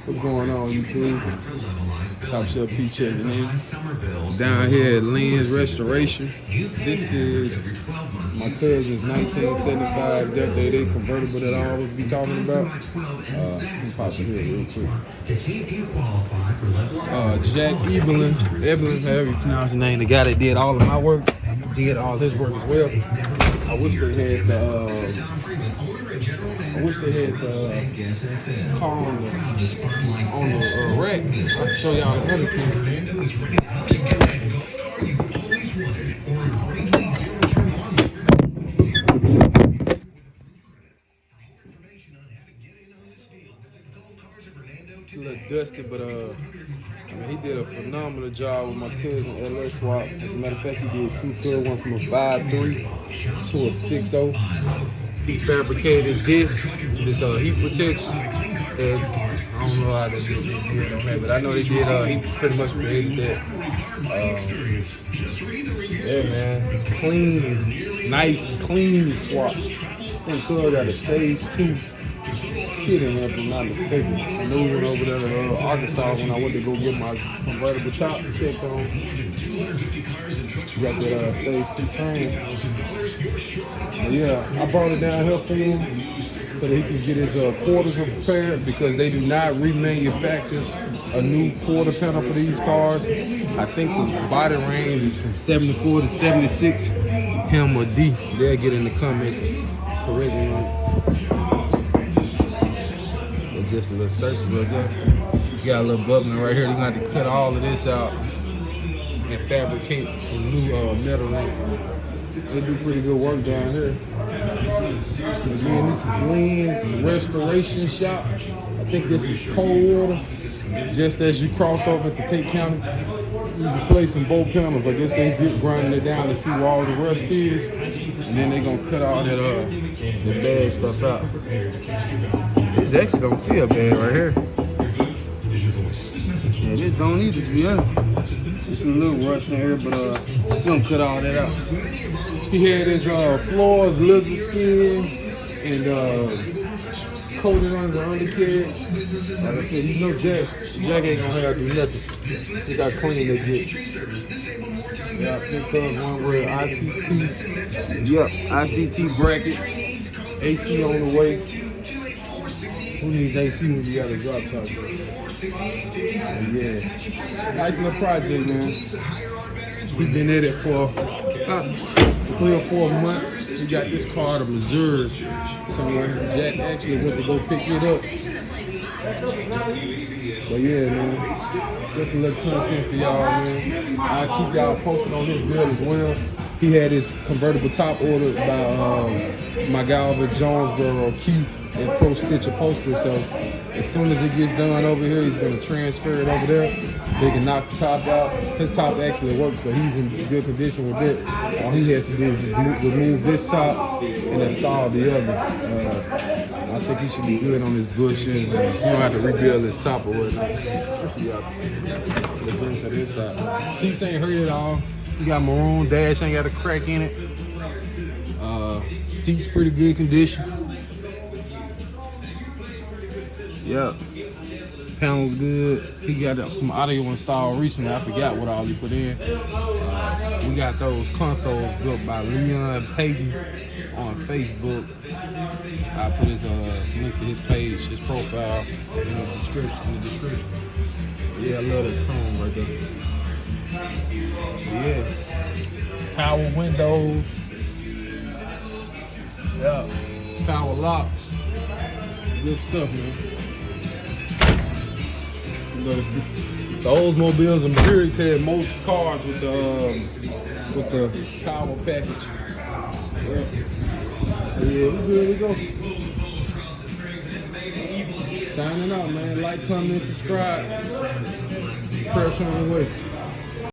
What's going on, YouTube? Top Shelf P checking in. Down here at Lynn's Restoration. This is my cousin's 1975 death day. They convertible that I always be talking about. Let me pop it here real quick. Jack Evelyn, however you pronounce his name, the guy that did all of my work, did all his work as well. I wish they had the car on the rack. I can show y'all the other thing. A little dusty, but he did a phenomenal job with my cousin LS swap. As a matter of fact, he did two cars, one from a 5.3 to a 6.0. He fabricated this heat protection. I don't know how that is on that, but I know he did. He pretty much created that. Yeah, man, clean, nice, clean swap. I think Cuz got a stage 2 kid in there, if I'm not mistaken. Moving over there to Arkansas when I went to go get my convertible top checked on. Got that stage 2 train. But yeah, I brought it down here for him so that he can get his quarters prepared, because they do not remanufacture a new quarter panel for these cars. I think the body range is from 74 to 76. Him or D, they'll get in the comments correct me on it. Just a little circle right there. You got a little bubbling right here. You're going to have to cut all of this out and fabricate some new metal in it. They do pretty good work down here. Again, this is Lynn's Restoration Shop. I think this is Coldwater. Just as you cross over to Tate County, you're replacing both panels. I guess they grinding it down to see where all the rust is, and then they're gonna cut all that the bad stuff out. This actually don't feel bad right here. Yeah, this don't either, to be honest. Just a little rust in here, but we're gonna cut all that out. He had his floors lizard skin and coated under the undercarriage. Like I said, you know Jack ain't gonna have to do nothing. He got clean that get. Yeah, because one with ICT brackets, AC on the way. Who needs AC when you got a drop top? Yeah, nice little project, man. He been at it for 3 or 4 months. He got this car to Missouri somewhere. Jack actually went to go pick it up. But yeah, man, just a little content for y'all, man. I'll keep y'all posted on this build as well. He had his convertible top ordered by my guy over at Jonesboro, Keith, and Pro Stitch Upholstery. So as soon as it gets done over here, he's going to transfer it over there so he can knock the top out. His top actually works, so he's in good condition with it. All he has to do is just remove this top and install the other. I think he should be good on his bushes, and he don't have to rebuild his top or whatnot. The this side. Seats ain't hurt at all. You got maroon dash, ain't got a crack in it. Seats pretty good condition. Yep. Panel's good. He got some audio installed recently. I forgot what all he put in. We got those consoles built by Leon Payton on Facebook. I put his link to his page, his profile in the description. Yeah, I love that chrome right there. Yeah. Power windows. Yeah. Power locks. Good stuff, man. The Oldsmobiles and Buicks had most cars with the power package. Yeah, we good to go. Signing out, man. Like, comment, subscribe. Press on the way.